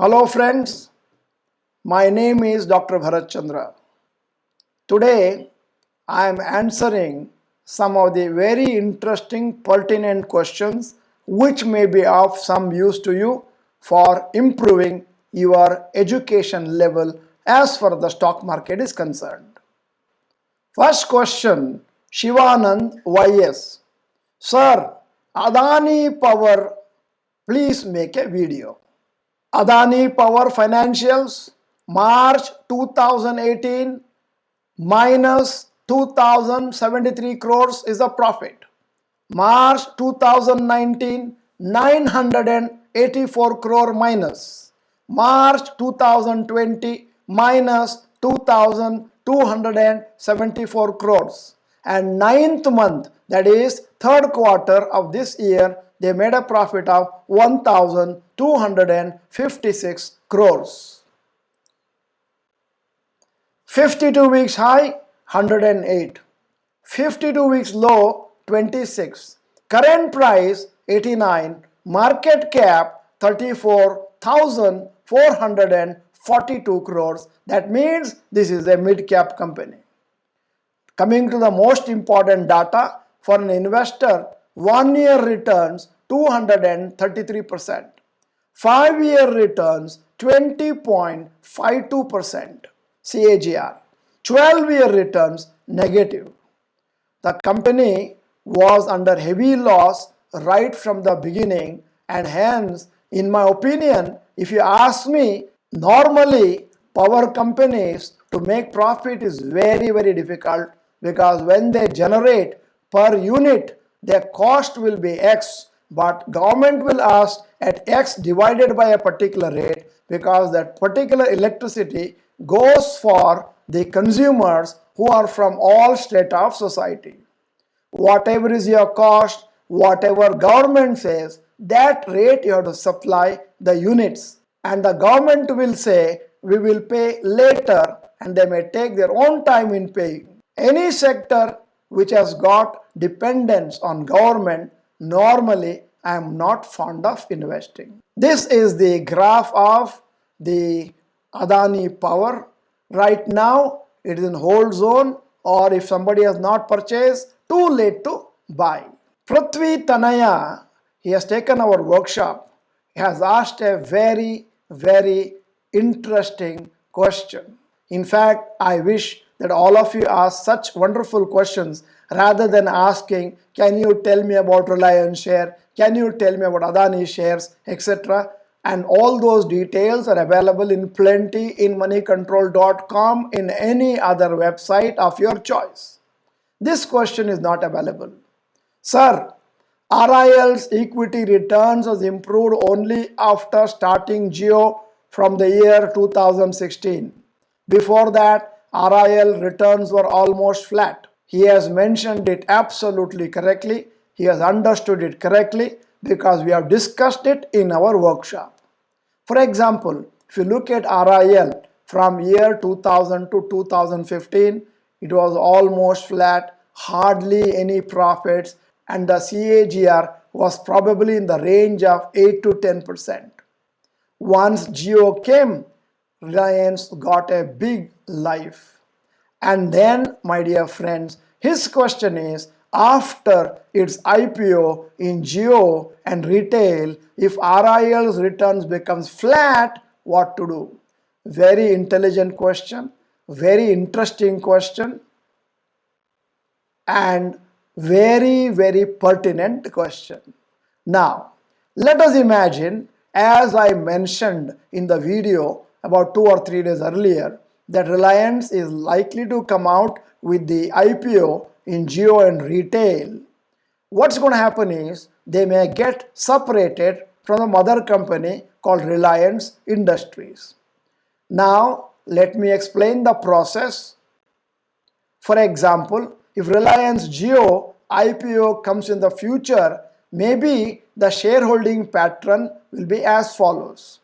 Hello friends, my name is Dr.Bharath Chandra. Today I am answering some of the very interesting pertinent questions which may be of some use to you for improving your education level as far as the stock market is concerned. First question, Shivanand YS. Sir, Adani Power, please make a video. Adani Power Financials, March 2018 minus 2073 crores is a profit. March 2019, 984 crore minus. March 2020 minus 2274 crores. And ninth month, that is third quarter of this year, they made a profit of 1256 crores. 52 weeks high, 108. 52 weeks low, 26. Current price, 89. Market cap, 34,442 crores. That means this is a mid-cap company. Coming to the most important data, for an investor, 1 year returns 233%. 5 year returns 20.52% CAGR. 12 year returns negative. The company was under heavy loss right from the beginning, and hence, in my opinion, if you ask me, normally power companies to make profit is very difficult, because when they generate per unit, their cost will be X, but government will ask at X divided by a particular rate, because that particular electricity goes for the consumers who are from all strata of society. Whatever is your cost, whatever government says, that rate you have to supply the units, and the government will say we will pay later, and they may take their own time in paying. Any sector which has got dependence on government, normally I am not fond of investing. This is the graph of the Adani Power. Right now it is in hold zone, or if somebody has not purchased, too late to buy. Prithvi Tanaya, he has taken our workshop. He has asked a very interesting question. In fact, I wish that all of you ask such wonderful questions rather than asking, can you tell me about Reliance share, can you tell me about Adani shares, etc. And all those details are available in plenty in moneycontrol.com, in any other website of your choice. This question is not available. Sir, RIL's equity returns has improved only after starting Jio from the year 2016. Before that, RIL returns were almost flat. He has mentioned it absolutely correctly. He has understood it correctly, because we have discussed it in our workshop. For example, if you look at RIL from year 2000 to 2015, it was almost flat, hardly any profits, and the CAGR was probably in the range of 8 to 10%. Once Jio came, Reliance got a big life. And then, my dear friends, his question is, after its IPO in Jio and retail, if RIL's returns becomes flat, what to do? Very intelligent question, very interesting question, and very pertinent question. Now, let us imagine, as I mentioned in the video about 2 or 3 days earlier, that Reliance is likely to come out with the IPO in Jio and retail. What's going to happen is they may get separated from the mother company called Reliance Industries. Now, let me explain the process. For example, if Reliance Jio IPO comes in the future, maybe the shareholding pattern will be as follows.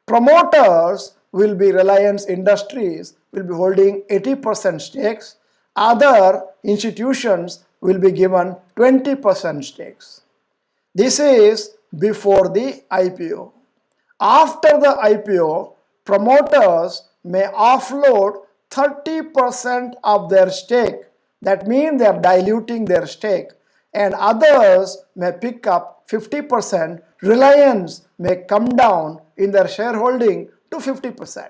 Promoters will be Reliance Industries, will be holding 80% stakes. Other institutions will be given 20% stakes. This is before the IPO. After the IPO, promoters may offload 30% of their stake. That means they are diluting their stake. And others may pick up 50%. Reliance may come down in their shareholding to 50%.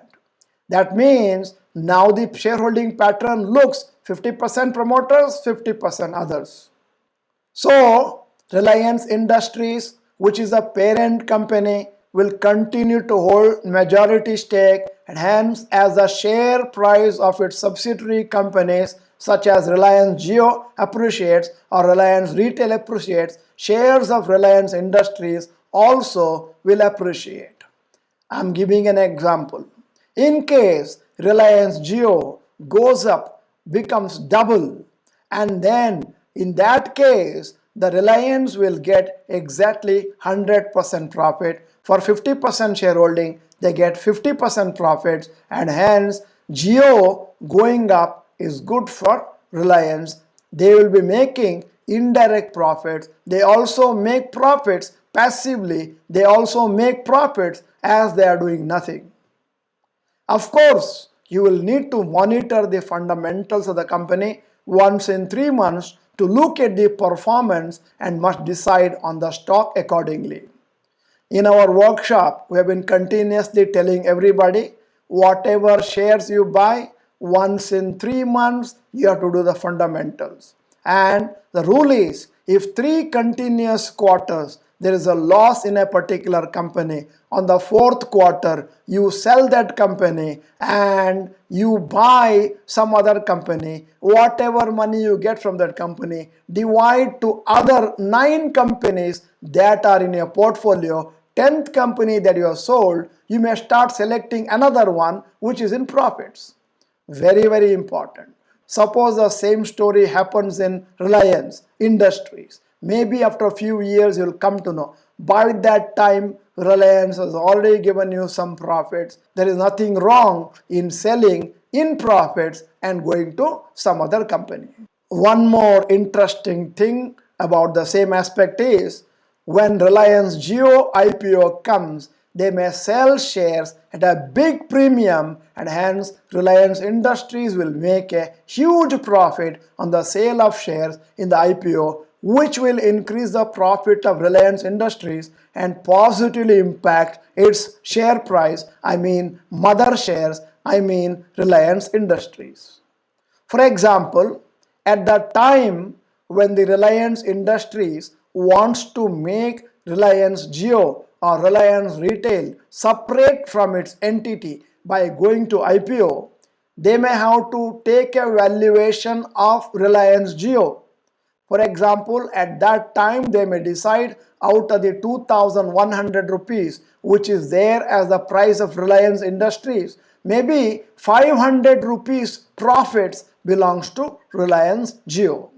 That means now the shareholding pattern looks 50% promoters, 50% others. So, Reliance Industries, which is a parent company, will continue to hold majority stake, and hence as the share price of its subsidiary companies such as Reliance Jio appreciates or Reliance Retail appreciates, shares of Reliance Industries also will appreciate. I'm giving an example. In case Reliance Jio goes up, becomes double, and then in that case, the Reliance will get exactly 100% profit. For 50% shareholding, they get 50% profits, and hence Jio going up is good for Reliance. They will be making indirect profits. They also make profits passively. They also make profits as they are doing nothing. Of course, you will need to monitor the fundamentals of the company once in 3 months to look at the performance and must decide on the stock accordingly. In our workshop, we have been continuously telling everybody whatever shares you buy, once in 3 months, you have to do the fundamentals. And the rule is if 3 continuous quarters there is a loss in a particular company, on the 4th quarter you sell that company and you buy some other company. Whatever money you get from that company, divide to other 9 companies that are in your portfolio. 10th company that you have sold, you may start selecting another one which is in profits. Very, very important. Suppose the same story happens in Reliance Industries. Maybe after a few years you'll come to know. By that time, Reliance has already given you some profits. There is nothing wrong in selling in profits and going to some other company. One more interesting thing about the same aspect is when Reliance Jio IPO comes, they may sell shares at a big premium, and hence Reliance Industries will make a huge profit on the sale of shares in the IPO, which will increase the profit of Reliance Industries and positively impact its share price, I mean mother shares, I mean Reliance Industries. For example, at the time when the Reliance Industries wants to make Reliance Jio or Reliance Retail separate from its entity by going to IPO, they may have to take a valuation of Reliance Jio. For example, at that time they may decide out of the 2,100 rupees which is there as the price of Reliance Industries, maybe 500 rupees profits belongs to Reliance Jio.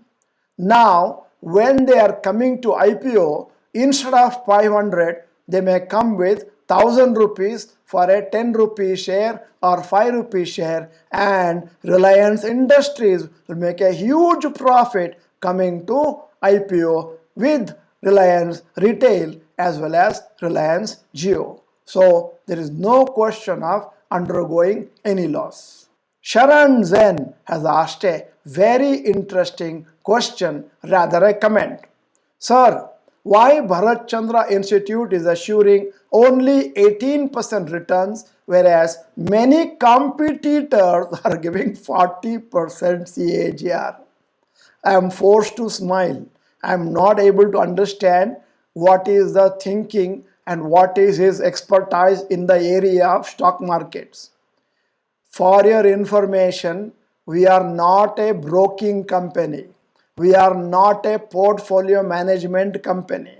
Now, when they are coming to IPO, instead of 500, they may come with 1000 rupees for a 10 rupee share or 5 rupee share, and Reliance Industries will make a huge profit coming to IPO with Reliance Retail as well as Reliance Jio. So there is no question of undergoing any loss. Sharan Zen has asked a very interesting question, rather a comment. Sir, why Bharat Chandra Institute is assuring only 18% returns whereas many competitors are giving 40% CAGR? I am forced to smile. I am not able to understand what is the thinking and what is his expertise in the area of stock markets. For your information, we are not a broking company. We are not a portfolio management company.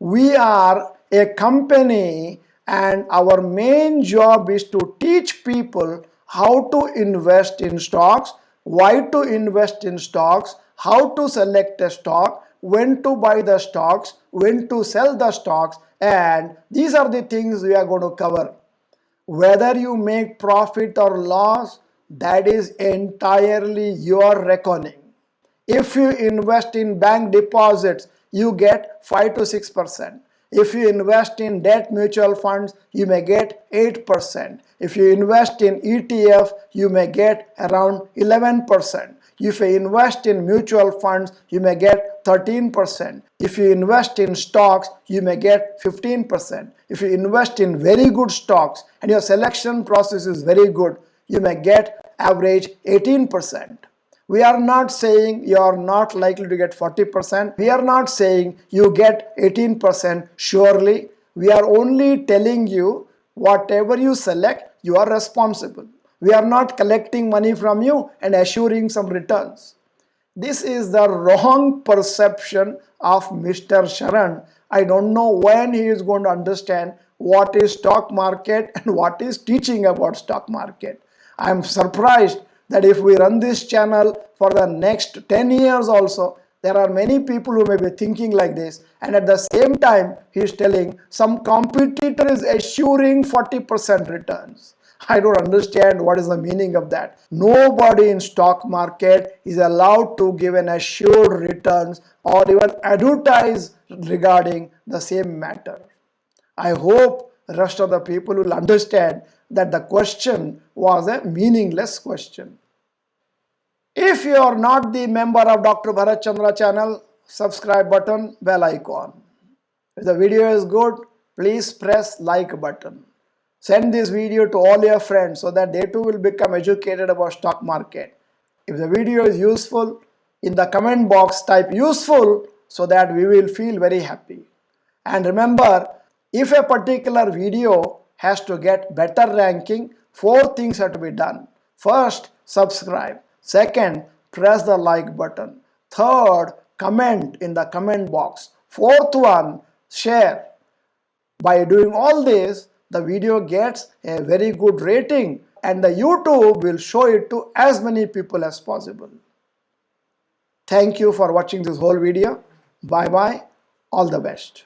We are a company, and our main job is to teach people how to invest in stocks, why to invest in stocks, how to select a stock, when to buy the stocks, when to sell the stocks, and these are the things we are going to cover. Whether you make profit or loss, that is entirely your reckoning. If you invest in bank deposits, you get 5 to 6%. If you invest in debt mutual funds, you may get 8%. If you invest in ETF, you may get around 11%. If you invest in mutual funds, you may get 13%. If you invest in stocks, you may get 15%. If you invest in very good stocks and your selection process is very good, you may get average 18%. We are not saying you are not likely to get 40%. We are not saying you get 18% surely. We are only telling you whatever you select, you are responsible. We are not collecting money from you and assuring some returns. This is the wrong perception of Mr. Sharan. I don't know when he is going to understand what is stock market and what is teaching about stock market. I am surprised that if we run this channel for the next 10 years also, there are many people who may be thinking like this, and at the same time he is telling some competitor is assuring 40% returns. I don't understand what is the meaning of that. Nobody in stock market is allowed to give an assured returns or even advertise regarding the same matter. I hope the rest of the people will understand that the question was a meaningless question. If you are not the member of Dr. Bharath Chandra channel, subscribe button, bell icon. If the video is good, please press like button. Send this video to all your friends so that they too will become educated about stock market. If the video is useful, in the comment box type useful so that we will feel very happy. And remember, if a particular video has to get better ranking, 4 things have to be done. First, subscribe. Second, press the like button. Third, comment in the comment box. Fourth one, share. By doing all this, the video gets a very good rating and the YouTube will show it to as many people as possible. Thank you for watching this whole video. Bye bye. All the best.